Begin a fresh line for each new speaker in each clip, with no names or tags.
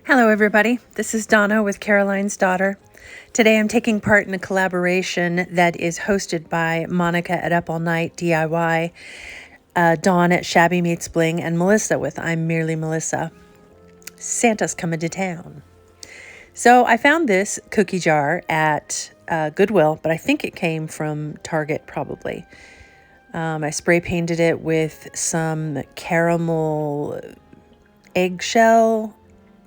Hello everybody, this is Donna with Caroline's Daughter. Today I'm taking part in a collaboration that is hosted by Monica at Up All Night DIY, Dawn at Shabby Meets Bling, and Melissa with I'm Merely Melissa. Santa's coming to town. So I found this cookie jar at Goodwill, but I think it came from Target probably. I spray painted it with some caramel eggshell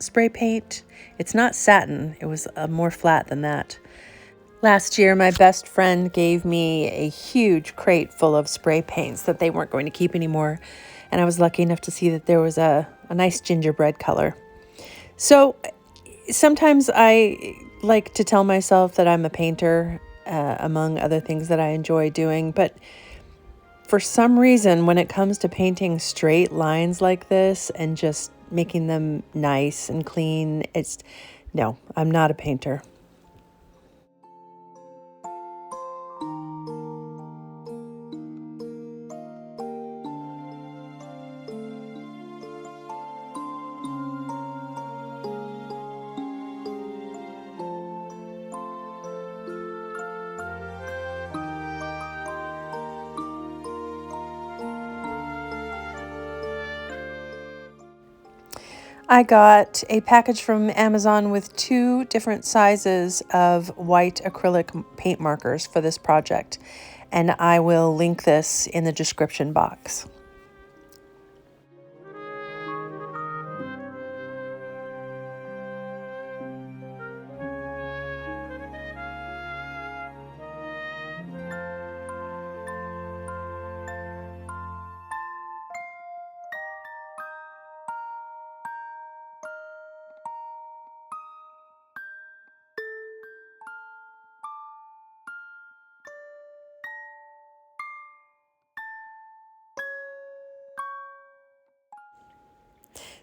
spray paint. It's not satin, it was more flat than that. Last year, my best friend gave me a huge crate full of spray paints that they weren't going to keep anymore, and I was lucky enough to see that there was a nice gingerbread color. So sometimes I like to tell myself that I'm a painter, among other things that I enjoy doing, but for some reason, when it comes to painting straight lines like this and just making them nice and clean, no, I'm not a painter. I got a package from Amazon with 2 different sizes of white acrylic paint markers for this project, and I will link this in the description box.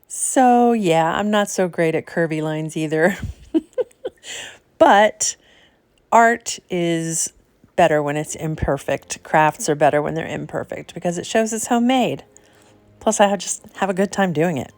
So yeah, I'm not so great at curvy lines either. But art is better when it's imperfect. Crafts are better when they're imperfect because it shows it's homemade. Plus, I just have a good time doing it.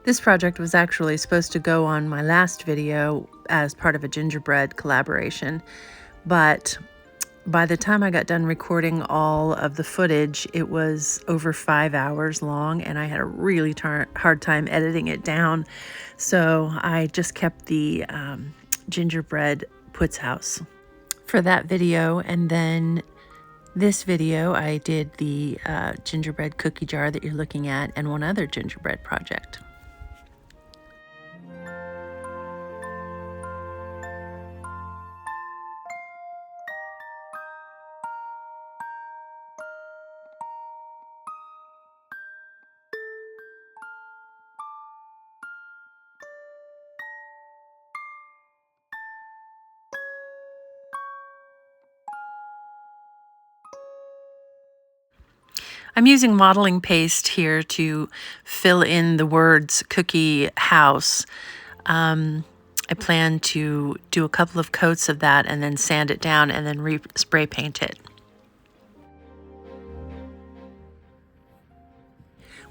This project was actually supposed to go on my last video as part of a gingerbread collaboration, but by the time I got done recording all of the footage, it was over 5 hours long, and I had a really hard time editing it down, so I just kept the gingerbread puts house for that video, and then this video I did the gingerbread cookie jar that you're looking at and one other gingerbread project. I'm using modeling paste here to fill in the words cookie house. I plan to do a couple of coats of that and then sand it down and then spray paint it.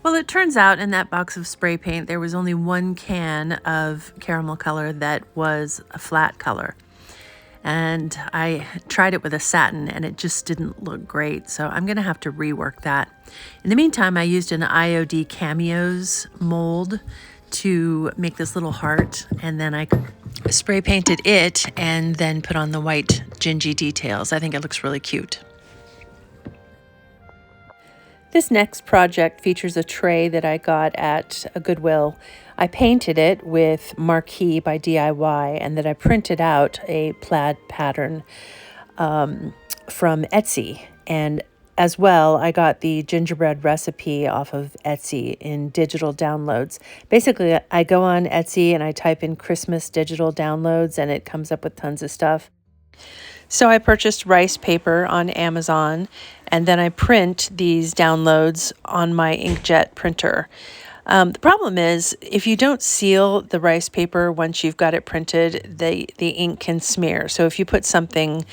Well, it turns out in that box of spray paint, there was only one can of caramel color that was a flat color. And I tried it with a satin and it just didn't look great. So I'm gonna have to rework that. In the meantime, I used an IOD Cameos mold to make this little heart, and then I spray painted it and then put on the white gingy details. I think it looks really cute. This next project features a tray that I got at a Goodwill. I painted it with Marquee by DIY, and then I printed out a plaid pattern from Etsy. And as well, I got the gingerbread recipe off of Etsy in digital downloads. Basically, I go on Etsy and I type in Christmas digital downloads and it comes up with tons of stuff. So I purchased rice paper on Amazon, and then I print these downloads on my inkjet printer. The problem is, if you don't seal the rice paper once you've got it printed, the ink can smear. So if you put something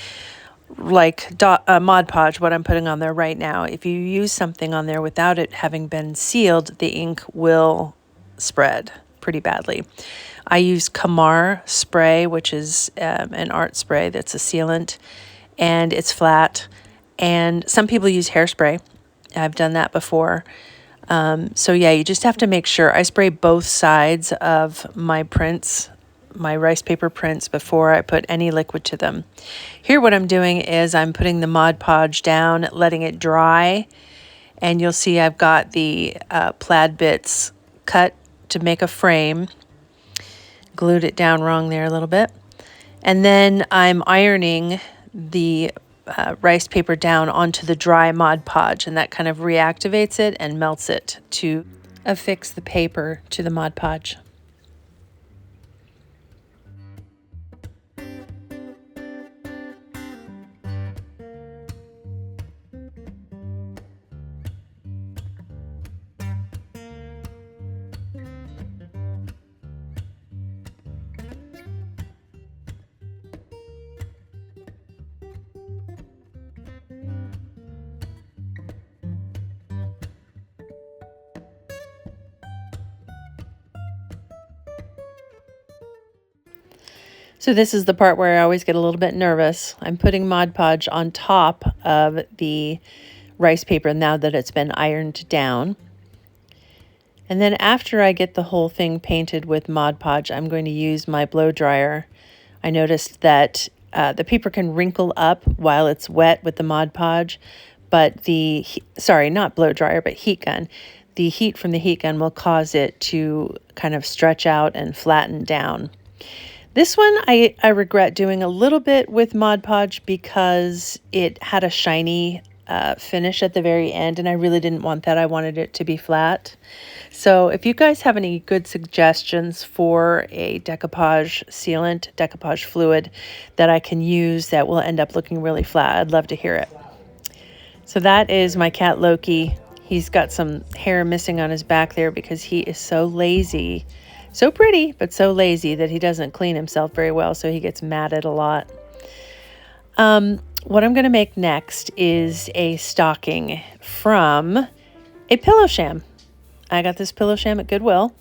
like Mod Podge, what I'm putting on there right now, if you use something on there without it having been sealed, the ink will spread pretty badly. I use Kamar spray, which is an art spray that's a sealant, and it's flat. And some people use hairspray. I've done that before. So yeah, you just have to make sure. I spray both sides of my prints, my rice paper prints, before I put any liquid to them. Here what I'm doing is I'm putting the Mod Podge down, letting it dry, and you'll see I've got the plaid bits cut to make a frame. Glued it down wrong there a little bit. And then I'm ironing the rice paper down onto the dry Mod Podge, and that kind of reactivates it and melts it to affix the paper to the Mod Podge. So this is the part where I always get a little bit nervous. I'm putting Mod Podge on top of the rice paper now that it's been ironed down. And then after I get the whole thing painted with Mod Podge, I'm going to use my blow dryer. I noticed that the paper can wrinkle up while it's wet with the Mod Podge, but not blow dryer, but heat gun. The heat from the heat gun will cause it to kind of stretch out and flatten down. This one I regret doing a little bit with Mod Podge because it had a shiny finish at the very end, and I really didn't want that. I wanted it to be flat. So if you guys have any good suggestions for a decoupage sealant, decoupage fluid that I can use that will end up looking really flat, I'd love to hear it. So that is my cat Loki. He's got some hair missing on his back there because he is so lazy. So pretty, but so lazy that he doesn't clean himself very well, so he gets matted a lot. What I'm going to make next is a stocking from a pillow sham. I got this pillow sham at Goodwill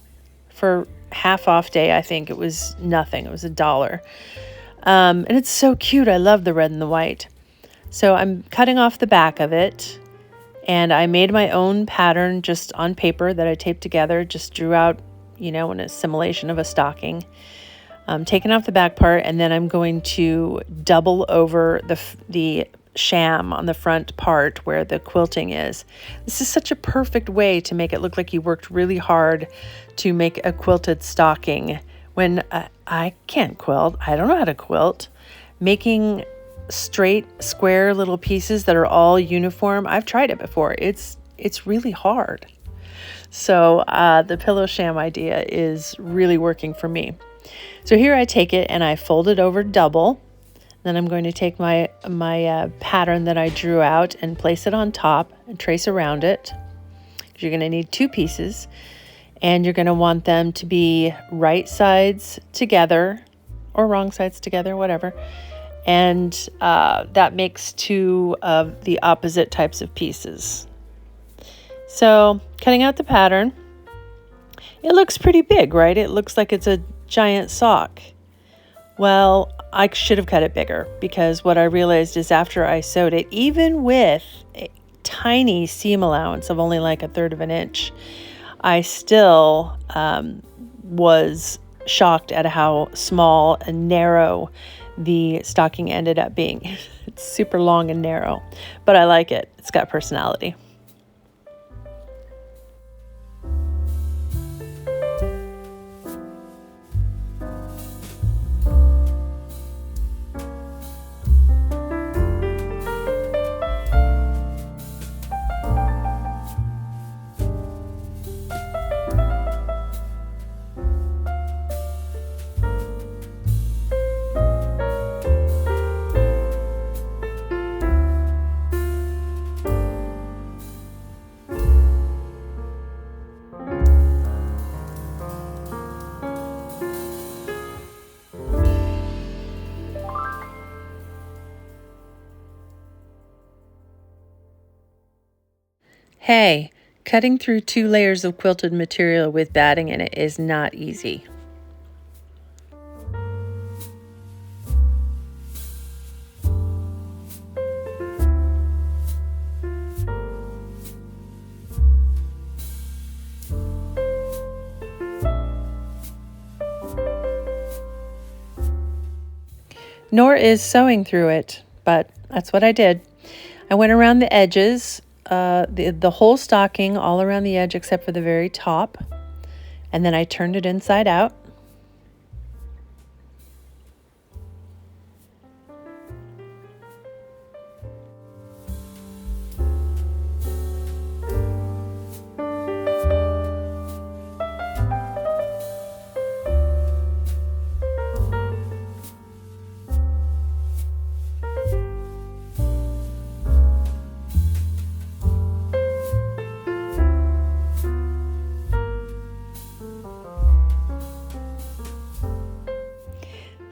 for half off day. I think it was nothing. It was $1. And it's so cute. I love the red and the white. So I'm cutting off the back of it, and I made my own pattern just on paper that I taped together, just drew out, an assimilation of a stocking. Taking off the back part, and then I'm going to double over the sham on the front part where the quilting is. This is such a perfect way to make it look like you worked really hard to make a quilted stocking when I can't quilt. I don't know how to quilt. Making straight, square little pieces that are all uniform, I've tried it before. It's really hard. So the pillow sham idea is really working for me. So here I take it and I fold it over double. Then I'm going to take my pattern that I drew out and place it on top and trace around it. You're going to need 2 pieces, and you're going to want them to be right sides together or wrong sides together, whatever. And that makes 2 of the opposite types of pieces. So cutting out the pattern, it looks pretty big, right? It looks like it's a giant sock. Well, I should have cut it bigger, because what I realized is after I sewed it, even with a tiny seam allowance of only like 1/3 of an inch, I still was shocked at how small and narrow the stocking ended up being. It's super long and narrow, but I like it. It's got personality. Hey, cutting through 2 layers of quilted material with batting in it is not easy. Nor is sewing through it, but that's what I did. I went around the edges, the whole stocking all around the edge except for the very top, and then I turned it inside out.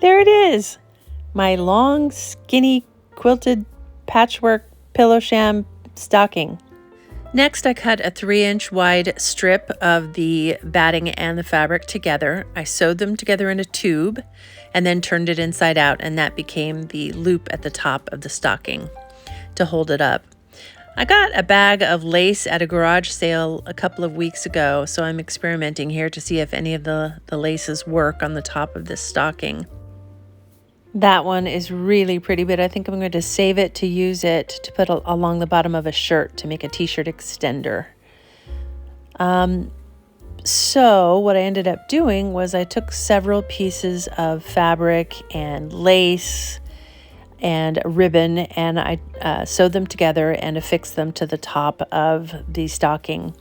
There it is, my long, skinny, quilted patchwork pillow sham stocking. Next, I cut a 3-inch wide strip of the batting and the fabric together. I sewed them together in a tube and then turned it inside out, and that became the loop at the top of the stocking to hold it up. I got a bag of lace at a garage sale a couple of weeks ago, so I'm experimenting here to see if any of the laces work on the top of this stocking. That one is really pretty, but I think I'm going to save it to use it to put along the bottom of a shirt to make a t-shirt extender. So what I ended up doing was I took several pieces of fabric and lace and ribbon, and I sewed them together and affixed them to the top of the stocking.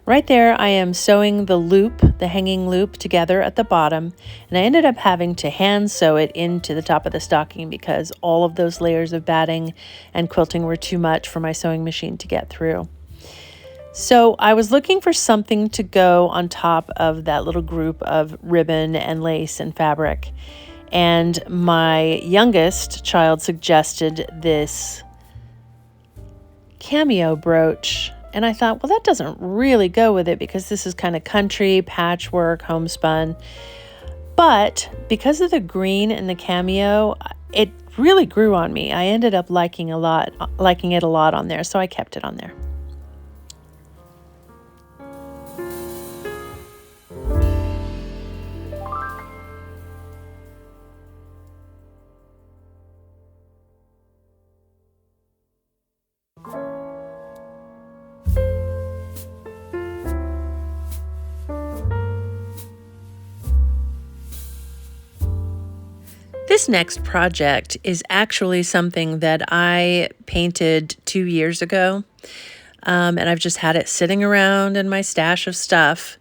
Right there, I am sewing the loop, the hanging loop, together at the bottom, and I ended up having to hand sew it into the top of the stocking because all of those layers of batting and quilting were too much for my sewing machine to get through. So I was looking for something to go on top of that little group of ribbon and lace and fabric, and my youngest child suggested this cameo brooch. And I thought, well, that doesn't really go with it because this is kind of country, patchwork, homespun. But because of the green and the cameo, it really grew on me. I ended up liking it a lot on there, so I kept it on there. This next project is actually something that I painted 2 years ago, and I've just had it sitting around in my stash of stuff.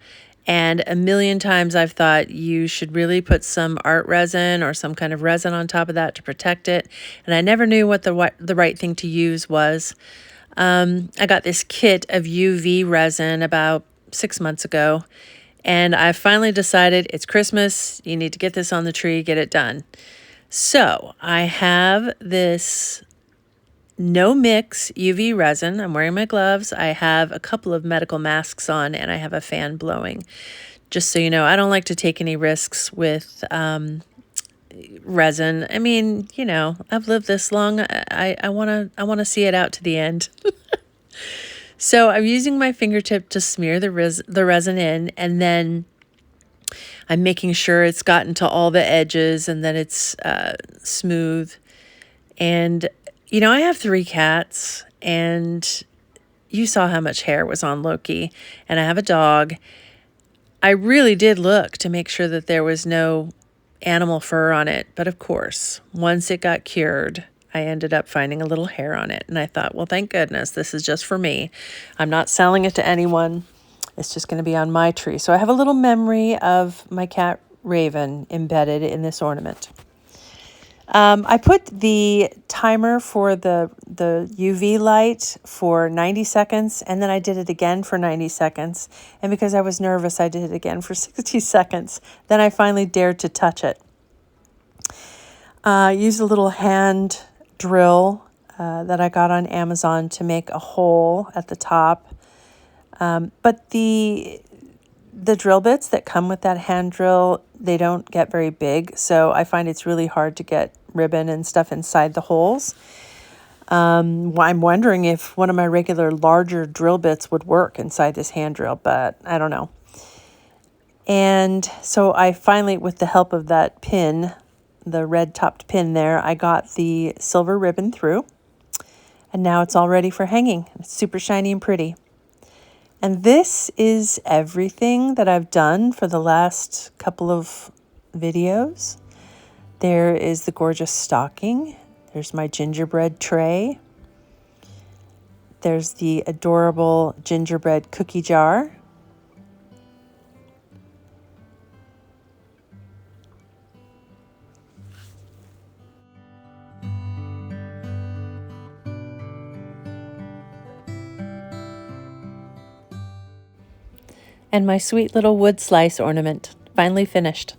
And a million times I've thought you should really put some art resin or some kind of resin on top of that to protect it. And I never knew what the right thing to use was. I got this kit of UV resin about 6 months ago, and I finally decided it's Christmas. You need to get this on the tree, get it done. So I have this no mix UV resin. I'm wearing my gloves. I have a couple of medical masks on, and I have a fan blowing. Just so you know, I don't like to take any risks with resin. I mean, you know, I've lived this long. I wanna see it out to the end. So I'm using my fingertip to smear the resin in, and then I'm making sure it's gotten to all the edges and that it's smooth. And, you know, I have 3 cats, and you saw how much hair was on Loki, and I have a dog. I really did look to make sure that there was no animal fur on it. But of course, once it got cured, I ended up finding a little hair on it. And I thought, well, thank goodness, this is just for me. I'm not selling it to anyone. It's just going to be on my tree. So I have a little memory of my cat Raven embedded in this ornament. I put the timer for the UV light for 90 seconds, and then I did it again for 90 seconds. And because I was nervous, I did it again for 60 seconds. Then I finally dared to touch it. Used a little hand drill that I got on Amazon to make a hole at the top. But the drill bits that come with that hand drill, they don't get very big. So I find it's really hard to get ribbon and stuff inside the holes. I'm wondering if one of my regular larger drill bits would work inside this hand drill, but I don't know. And so I finally, with the help of that pin, the red topped pin there, I got the silver ribbon through. And now it's all ready for hanging. It's super shiny and pretty. And this is everything that I've done for the last couple of videos. There is the gorgeous stocking. There's my gingerbread tray. There's the adorable gingerbread cookie jar. And my sweet little wood slice ornament, finally finished.